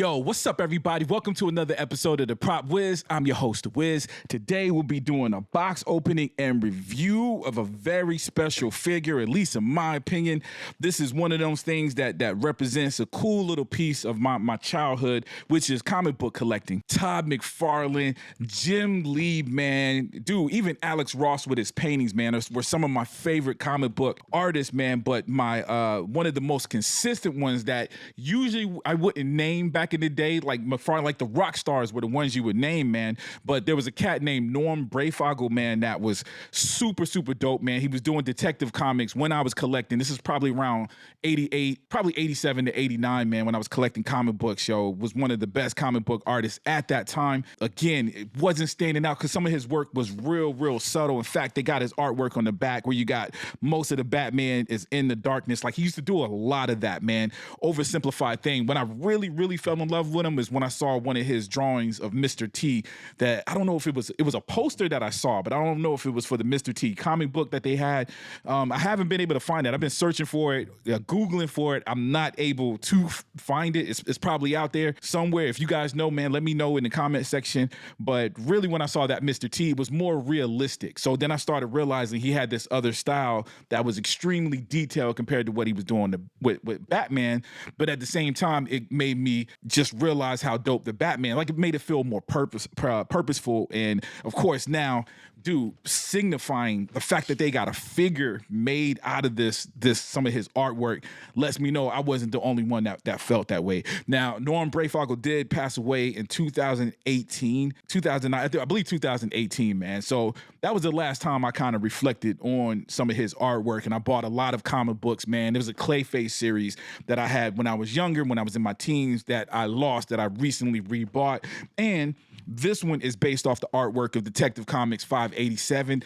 Yo, what's up, everybody? Welcome to another episode of the Prop Wiz. I'm your host, Wiz. Today, we'll be doing a box opening and review of a very special figure, at least in my opinion. This is one of those things that represents a cool little piece of my childhood, which is comic book collecting. Todd McFarlane, Jim Lee, man. Dude, even Alex Ross with his paintings, man, were some of my favorite comic book artists, man. But my one of the most consistent ones that usually I wouldn't name back in the day, like McFarlane, like the rock stars were the ones you would name, man. But there was a cat named Breyfogle, man, that was super, super dope, man. He was doing detective comics when I was collecting. This is probably around 88, probably 87 to 89, man, when I was collecting comic books, yo. Was one of the best comic book artists at that time. Again, it wasn't standing out because some of his work was real subtle. In fact, they got his artwork on the back where you got most of the Batman is in the darkness. Like, he used to do a lot of that, man. Oversimplified thing. When I really fell in love with him is when I saw one of his drawings of Mr. T that I don't know if it was a poster that I saw, but I don't know if it was for the Mr. T comic book that they had. I haven't been able to find it. I've been searching for it, Googling for it. I'm not able to find it. It's probably out there somewhere. If you guys know, man, let me know in the comment section. But really, when I saw that Mr. T, it was more realistic. So then I started realizing he had this other style that was extremely detailed compared to what he was doing with Batman. But at the same time, it made me just realize how dope the Batman, like, it made it feel more purposeful. And of course now, dude, signifying the fact that they got a figure made out of this some of his artwork lets me know I wasn't the only one that felt that way. Now, Norm Breyfogle did pass away in 2018, 2009, I believe 2018, man. So that was the last time I kind of reflected on some of his artwork, and I bought a lot of comic books, man. There was a Clayface series that I had when I was younger, when I was in my teens, that I lost, that I recently rebought. And this one is based off the artwork of Detective Comics 587.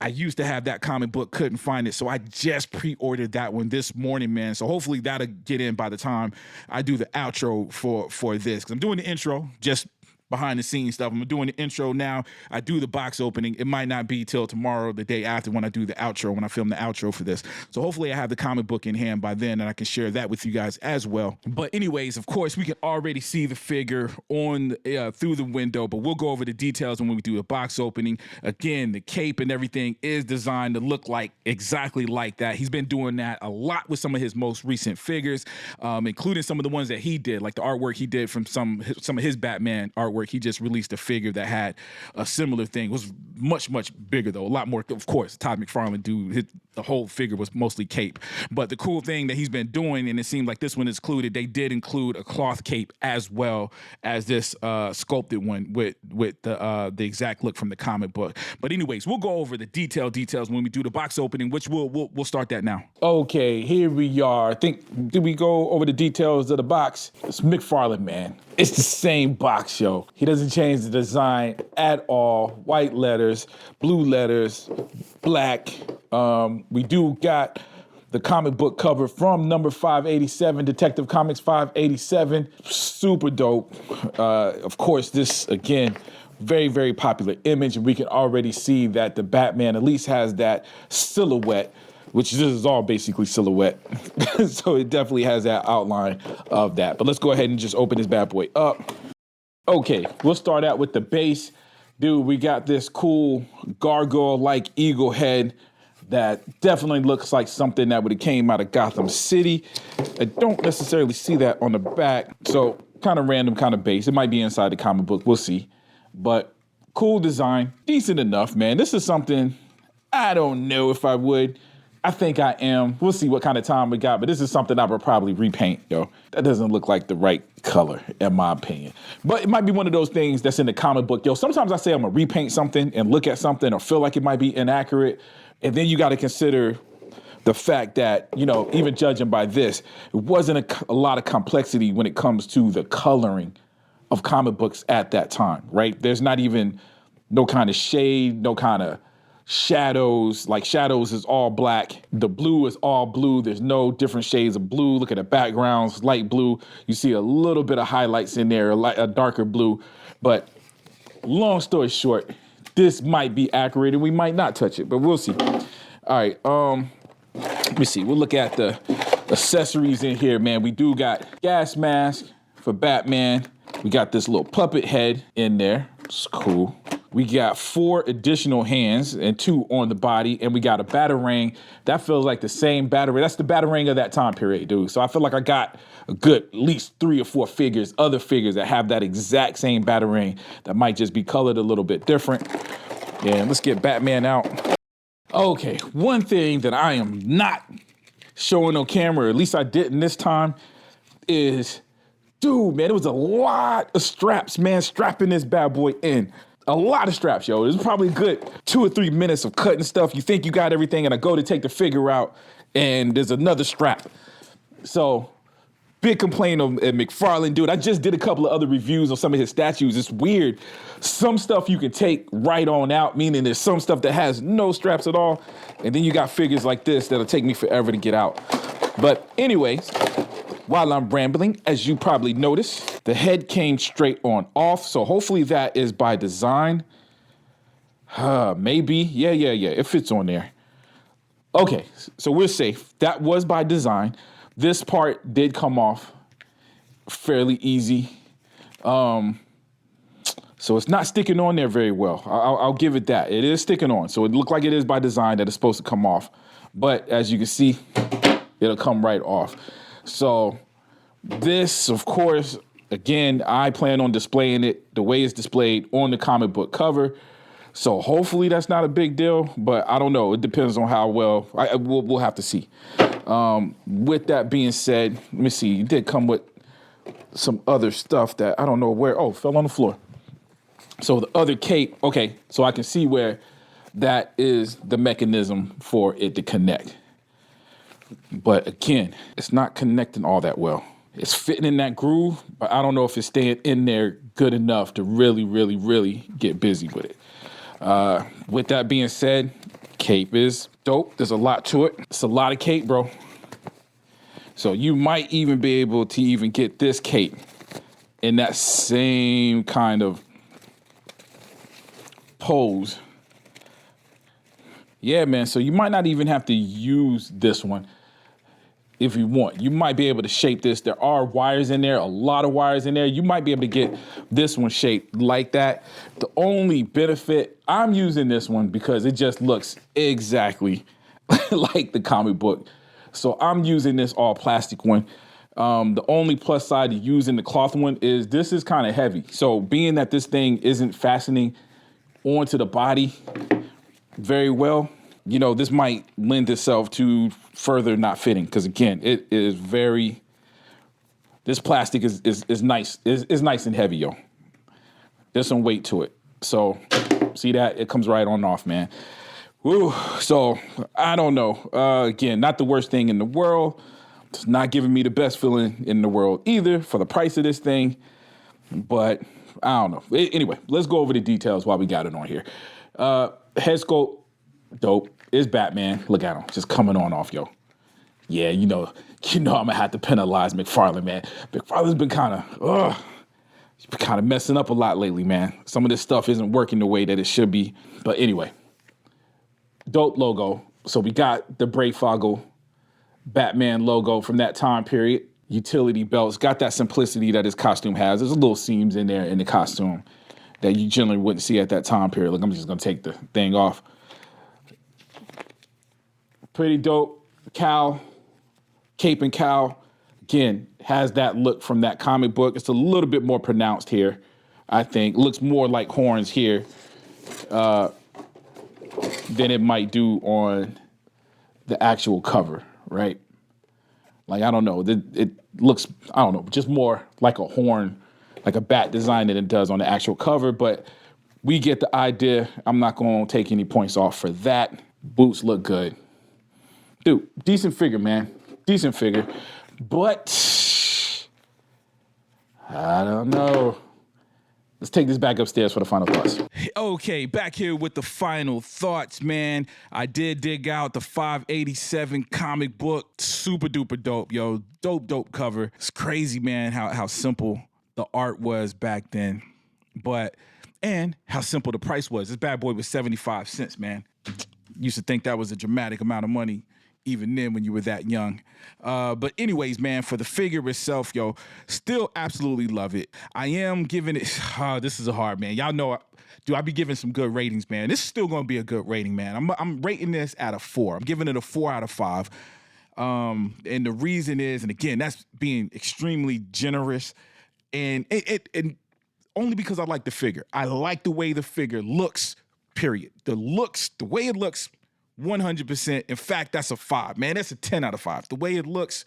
I used to have that comic book, couldn't find it, so I just pre-ordered that one this morning, man. So hopefully that'll get in by the time I do the outro for this, because I'm doing the intro, just behind the scenes stuff. I'm doing the intro now. I do the box opening. It might not be till tomorrow, the day after, when I do the outro, when I film the outro for this. So hopefully I have the comic book in hand by then, and I can share that with you guys as well. But anyways, of course, we can already see the figure on through the window, but we'll go over the details when we do the box opening. Again, the cape and everything is designed to look like exactly like that. He's been doing that a lot with some of his most recent figures, including some of the ones that he did, like the artwork he did from some of his Batman artwork. He just released a figure that had a similar thing. It was much bigger, though, a lot more. Of course, Todd McFarlane, dude, the whole figure was mostly cape. But the cool thing that he's been doing, and it seemed like this one is included, they did include a cloth cape as well as this sculpted one with the exact look from the comic book. But anyways, we'll go over the details when we do the box opening, which we'll start that now. Okay, here we are. I think, did we go over the details of the box? It's McFarlane, man. It's the same box, yo. He doesn't change the design at all. White letters, blue letters, black. We do got the comic book cover from number 587, Detective Comics 587. Super dope. Of course, this, again, very popular image, and we can already see that the Batman at least has that silhouette, which this is all basically silhouette. So it definitely has that outline of that. But let's go ahead and just open this bad boy up. Okay, we'll start out with the base. Dude, we got this cool gargoyle-like eagle head that definitely looks like something that would have came out of Gotham City. I don't necessarily see that on the back, so kind of random, kind of base. It might be inside the comic book, we'll see. But cool design, decent enough, man. This is something I don't know if I would. I think I am. We'll see what kind of time we got, but this is something I would probably repaint, yo. That doesn't look like the right color, in my opinion. But it might be one of those things that's in the comic book. Yo, sometimes I say I'm gonna repaint something and look at something or feel like it might be inaccurate, and then you gotta consider the fact that, you know, even judging by this, it wasn't a lot of complexity when it comes to the coloring of comic books at that time, right? There's not even no kind of shade, no kind of shadows. Like, shadows is all black. The blue is all blue. There's no different shades of blue. Look at the backgrounds, light blue. You see a little bit of highlights in there, a darker blue. But long story short, this might be accurate and we might not touch it, but we'll see. All right, let me see. We'll look at the accessories in here, man. We do got gas mask, for Batman. We got this little puppet head in there. It's cool. We got 4 additional hands and 2 on the body, and we got a Batarang. That feels like the same Batarang. That's the Batarang of that time period, dude. So I feel like I got a good at least 3 or 4 figures, other figures that have that exact same Batarang that might just be colored a little bit different. Yeah, let's get Batman out. Okay, one thing that I am not showing on camera, or at least I didn't this time, is, dude, man, it was a lot of straps, man, strapping this bad boy in. A lot of straps, yo. It was probably a good 2 or 3 minutes of cutting stuff. You think you got everything, and I go to take the figure out, and there's another strap. So, big complaint of McFarlane, dude. I just did a couple of other reviews on some of his statues. It's weird. Some stuff you can take right on out, meaning there's some stuff that has no straps at all, and then you got figures like this that'll take me forever to get out. But anyways, while I'm rambling, as you probably noticed, the head came straight on off, so hopefully that is by design. Maybe. Yeah. It fits on there. Okay, so we're safe. That was by design. This part did come off fairly easy. So it's not sticking on there very well. I'll give it that. It is sticking on, so it looked like it is by design that it's supposed to come off. But as you can see, it'll come right off. So this, of course, again, I plan on displaying it the way it's displayed on the comic book cover. So hopefully that's not a big deal, but I don't know. It depends on how well. We'll have to see. With that being said, let me see. It did come with some other stuff that I don't know where. Oh, fell on the floor. So the other cape, okay, so I can see where that is the mechanism for it to connect. But again, it's not connecting all that well. It's fitting in that groove, but I don't know if it's staying in there good enough to really get busy with it. With that being said, cape is dope. There's a lot to it. It's a lot of cape, bro. So you might even be able to even get this cape in that same kind of pose. Yeah, man. So you might not even have to use this one if you want. You might be able to shape this. There are wires in there, a lot of wires in there. You might be able to get this one shaped like that. The only benefit, I'm using this one because it just looks exactly like the comic book. So I'm using this all plastic one. The only plus side to using the cloth one is this is kind of heavy. So being that this thing isn't fastening onto the body very well, you know, this might lend itself to further not fitting. Because again, it is very, this plastic is nice. It's nice and heavy, yo. There's some weight to it. So see that? It comes right on off, man. Woo. So I don't know. Again, not the worst thing in the world. It's not giving me the best feeling in the world either for the price of this thing. But I don't know. Anyway, let's go over the details while we got it on here. Head sculpt, dope. It's Batman. Look at him, just coming on off, yo. Yeah, you know I'm gonna have to penalize McFarlane, man. McFarlane's been kind of messing up a lot lately, man. Some of this stuff isn't working the way that it should be. But anyway, dope logo. So we got the Breyfogle Batman logo from that time period. Utility belts, got that simplicity that his costume has. There's a little seams in there in the costume that you generally wouldn't see at that time period. Look, I'm just gonna take the thing off. Pretty dope. Cowl, cape and cowl, again, has that look from that comic book. It's a little bit more pronounced here, I think. Looks more like horns here than it might do on the actual cover, right? Like, I don't know. It looks, I don't know, just more like a horn, like a bat design than it does on the actual cover. But we get the idea. I'm not going to take any points off for that. Boots look good. Dude, decent figure, man. Decent figure. But I don't know. Let's take this back upstairs for the final thoughts. Okay, back here with the final thoughts, man. I did dig out the 587 comic book. Super duper dope, yo. Dope cover. It's crazy, man, how simple the art was back then. And how simple the price was. This bad boy was 75 cents, man. Used to think that was a dramatic amount of money. even then when you were that young. But anyways, man, for the figure itself, yo, still absolutely love it. I am giving it, this is a hard, man. Y'all know, I be giving some good ratings, man. This is still going to be a good rating, man. I'm rating this at a 4. I'm giving it a 4 out of 5. And the reason is, and again, that's being extremely generous, and it only because I like the figure. I like the way the figure looks, period. The way it looks, 100%. In fact, that's a 5, man. That's a 10 out of 5. The way it looks,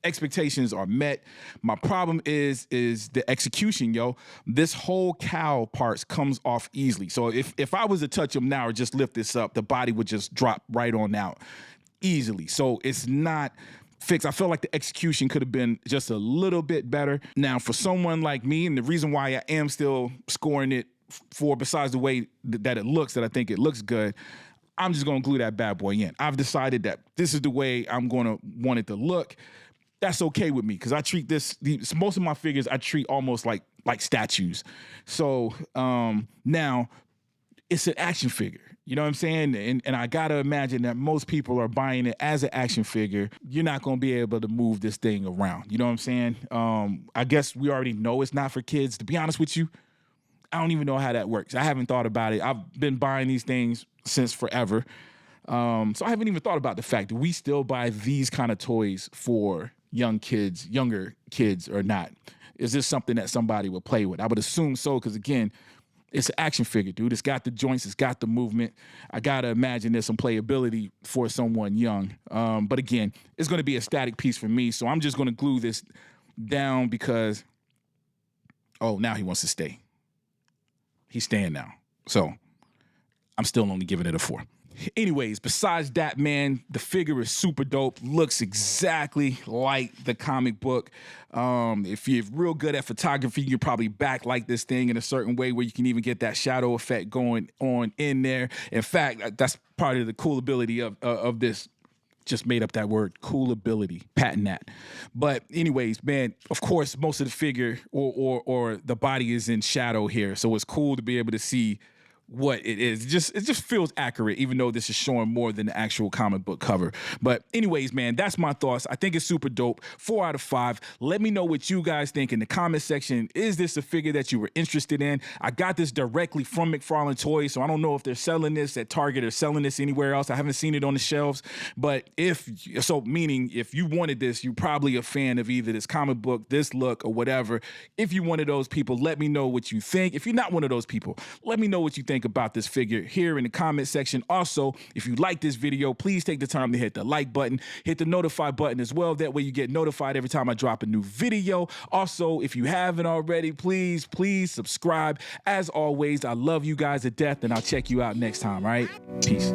expectations are met. My problem is the execution, yo. This whole cowl parts comes off easily. So if I was to touch them now or just lift this up, the body would just drop right on out easily. So it's not fixed. I feel like the execution could have been just a little bit better. Now, for someone like me, and the reason why I am still scoring it 4, besides the way that it looks, that I think it looks good, I'm just going to glue that bad boy in. I've decided that this is the way I'm going to want it to look. That's okay with me, because I treat most of my figures I treat almost like statues. So now it's an action figure. You know what I'm saying? And I got to imagine that most people are buying it as an action figure. You're not going to be able to move this thing around. You know what I'm saying? I guess we already know it's not for kids. To be honest with you, I don't even know how that works. I haven't thought about it. I've been buying these things since forever. So I haven't even thought about the fact that we still buy these kind of toys for younger kids or not. Is this something that somebody would play with? I would assume so, because again, it's an action figure, dude. It's got the joints, it's got the movement. I gotta imagine there's some playability for someone young. But again, it's gonna be a static piece for me, so I'm just gonna glue this down because, now he wants to stay. He's staying now. So I'm still only giving it a 4. Anyways, besides that, man, the figure is super dope. Looks exactly like the comic book. If you're real good at photography, you probably backlight this thing in a certain way where you can even get that shadow effect going on in there. In fact, that's part of the cool ability of this. Just made up that word, cool ability, patent that. But anyways, man, of course, most of the figure or the body is in shadow here. So it's cool to be able to see what it is. It just feels accurate, even though this is showing more than the actual comic book cover. But anyways, man, that's my thoughts. I think it's super dope. 4 out of 5. Let me know what you guys think in the comment section. Is this a figure that you were interested in? I got this directly from McFarlane Toys, so I don't know if they're selling this at Target or selling this anywhere else. I haven't seen it on the shelves. But if you wanted this, you're probably a fan of either this comic book, this look, or whatever. If you're one of those people, let me know what you think. If you're not one of those people, let me know what you think about this figure here in the comment section. Also, if you like this video, please take the time to hit the like button, hit the notify button as well. That way you get notified every time I drop a new video. Also, if you haven't already, please subscribe. As always, I love you guys to death, and I'll check you out next time, all right? Peace.